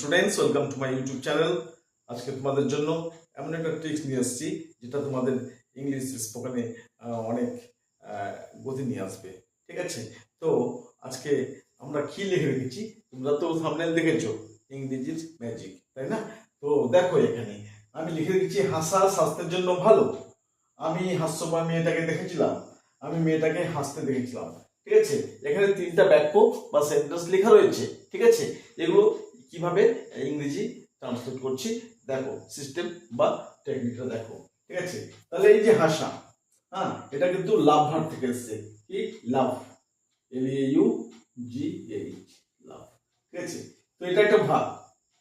Students, welcome to my YouTube channel. আজকে তোমাদের জন্য এমন একটা ট্রিক্স নিয়ে আসছি যেটা তোমাদের ইংলিশ স্পোকেনে অনেক গতি নিয়ে আসবে। ঠিক আছে, তো আজকে আমরা কি লিখে রেখেছি, তোমরা তো থাম্বনেল দেখেছো, ইংরেজির ম্যাজিক, তাই না? তো দেখো, এখানে আমি লিখে রেখেছি হাসা স্বাস্থ্যের জন্য ভালো। আমি হাস্যময় মেয়েটাকে দেখেছিলাম, আমি মেয়েটাকে হাসতে দেখেছিলাম। ঠিক আছে, এখানে তিনটা বাক্য বা সেন্টেন্স লেখা রয়েছে। ঠিক আছে, এগুলো কিভাবে ইংরেজি ট্রান্সলেট করছি দেখো, সিস্টেম বা টেকনিকটা দেখো। ঠিক আছে, তাহলে এই যে হাসা, হ্যাঁ, এটা কিন্তু লাভ ভার্ব থেকে এসেছে। কি? লাভ, LAUGH, লাভ। ঠিক আছে, তো এটা একটা ভার্ব।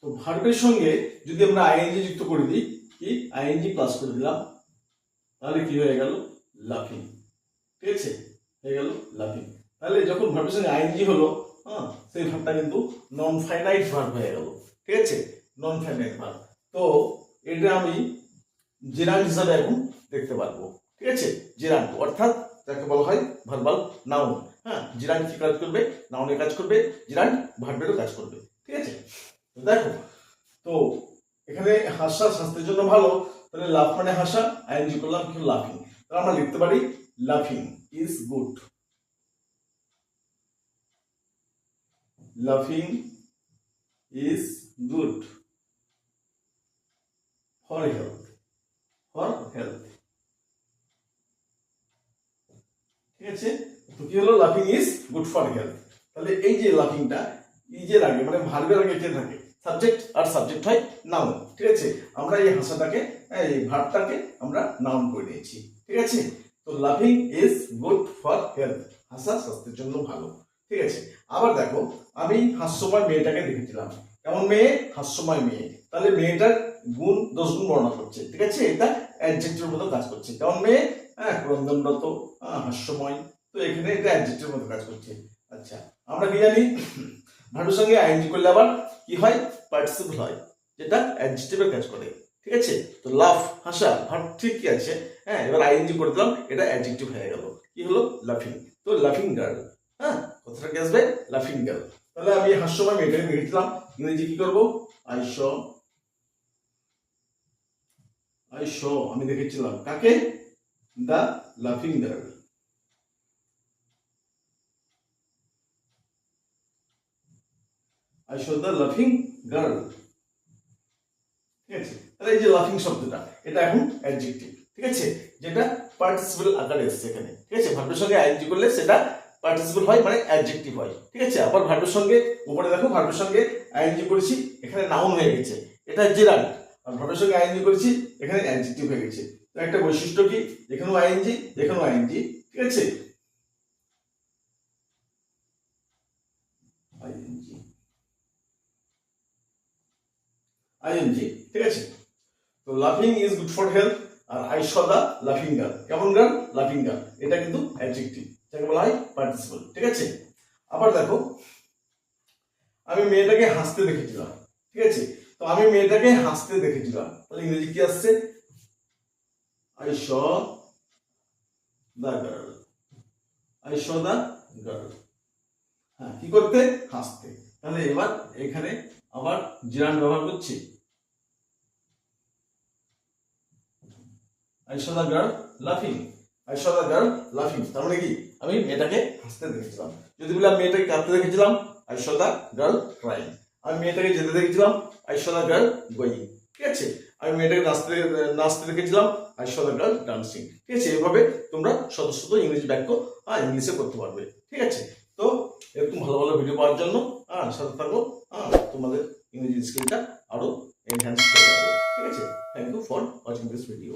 তো ভার্বের সঙ্গে যদি আমরা আইএনজি যুক্ত করে দিই, কি আইএনজি প্লাস করে দিলাম, তাহলে কি হয়ে গেল? লাফিং। ঠিক আছে, হয়ে গেল লাফিং। তাহলে যখন ভার্বের সঙ্গে আইএনজি হলো, হ্যাঁ, সেই ভার্বটা কিন্তু নন ফাইনাইট ভার্ব হয়ে গেল। ঠিক আছে, নন ফাইনাইট ভার্ব। তো এটা আমি জেরান্ড হিসাবে এখন দেখতে পারবো। ঠিক আছে, জেরান্ড অর্থাৎ যাকে বলা হয় ভার্বাল নাউন। হ্যাঁ, জেরান্ড কি কাজ করবে? নাউনের কাজ করবে, জেরান্ড ভার্বেরও কাজ করবে। ঠিক আছে, দেখো, তো এখানে হাসা স্বাস্থ্যের জন্য ভালো, তাহলে লাভ মানে হাসা, আইএনজি করলাম কি? লাফিং। তাহলে আমরা লিখতে পারি লাফিং ইজ গুড। লাফিং is good for health, for health. ঠিক আছে, তো কি হলো? লাফিং ইজ গুড ফর হেলথ। তাহলে এই যে লাফিংটা ইজের আগে মানে ভার্বের আগে কে থাকে? সাবজেক্ট, আর সাবজেক্ট হয় নাউন। ঠিক আছে, আমরা এই হাসাটাকে, এই ভার্বটাকে আমরা নাউন করে নিয়েছি। ঠিক আছে, তো লাফিং ইজ গুড ফর হেলথ, হাসা স্বাস্থ্যের জন্য ভালো। ঠিক আছে, আবার দেখো, আমি হাস্যময় মেয়েটাকে দেখেছিলাম। কেমন মেয়ে? হাস্যময় মেয়ে। তাহলে মেয়েটার গুণ, দোষ গুণ বর্ণনা করছে। ঠিক আছে, এটা অ্যাডজেক্টিভের মতো কাজ করছে। কেমন মেয়ে? হ্যাঁ, ক্রন্দনরত, হাস্যময়। তো এখানে এটা অ্যাডজেক্টিভের মতো কাজ করছে। আচ্ছা, আমরা কি জানি? ভার্বের সঙ্গে আইএনজি করলে আবার কি হয়? পার্টিসিপল হয়, যেটা অ্যাডজেক্টিভের কাজ করে। ঠিক আছে, তো লাভ, হাসা ভার্ব ঠিকই আছে, হ্যাঁ, এবার আইএনজি করে দিলাম, এটা অ্যাডজেক্টিভ হয়ে গেল। কি হলো? লাফিং। তো লাফিং গার্ল, হ্যাঁ, কথাটা কি আসবে? লাফিং গার্ল। তাহলে আমি হাস্যময় মেয়েটাকে দেখেছিলাম, ইংরেজি কি করবো? আই শ, আমি দেখেছিলাম কাকে? দ্য লাফিং girl. I saw the laughing girl. ঠিক আছে, তাহলে এই যে লাফিং শব্দটা, এটা এখন অ্যাডজেক্টিভ। ঠিক আছে, যেটা পার্টিসিপল আকারে এসেছে এখানে। ঠিক আছে, ভার্বের সঙ্গে আইএনজি করলে সেটা পার্টিসিপল হয়, মানে অ্যাডজেক্টিভ হয়। ঠিক আছে, আবার ভার্বের সঙ্গে উপরে দেখো, ভার্বের সঙ্গে আইএনজি করেছি, এখানে নাউন হয়ে গেছে, এটা জেরান্ড। আর ভার্বের সঙ্গে আইএনজি করেছি, এখানে অ্যাডজেক্টিভ হয়ে গেছে। তো একটা বৈশিষ্ট্য কি? এখানেও আইএনজি, এখানেও আইএনজি। ঠিক আছে, আইএনজি, আইএনজি। ঠিক আছে, তো লাফিং ইজ গুড ফর হেলথ, আর আই শ দা লাফিং গার্ল। কেমন গার্ল? লাফিং গার্ল। এটা কিন্তু অ্যাডজেক্টিভ, যাকে বলা হয় পার্টিসিপল। ঠিক আছে, আবার দেখো, আমি মেয়েটাকে হাসতে দেখেছিলাম। ঠিক আছে, তো আমি মেয়েটাকে হাসতে দেখেছিলাম, তাহলে ইংরেজি কি আসছে? I saw the girl, I saw the girl. হ্যাঁ, কি করতে? হাসতে। তাহলে এবার এখানে আবার জিরান ব্যবহার করছি, I saw the girl laughing. I saw the girl laughing. তার মানে কি? আমি মেয়েটাকে হাসতে দেখেছিলাম। যদি বলি আমি মেয়েটাকে কাঁদতে দেখেছিলাম, I saw the girl crying. আমি মেয়েটাকে যেতে দেখেছিলাম, I saw the girl going. ঠিক আছে, আমি মেয়েটাকে নাচতে দেখেছিলাম, I saw the girl dancing. ঠিক আছে, এভাবে তোমরা শত শত ইংরেজি বাক্য ইংলিশে করতে পারবে। ঠিক আছে, তো এরকম ভালো ভালো ভিডিও পাওয়ার জন্য সাথে থাকো, তোমাদের ইংরেজি স্কিলটা আরো এনহ্যান্স করে যাবে। ঠিক আছে, thank you for watching this video.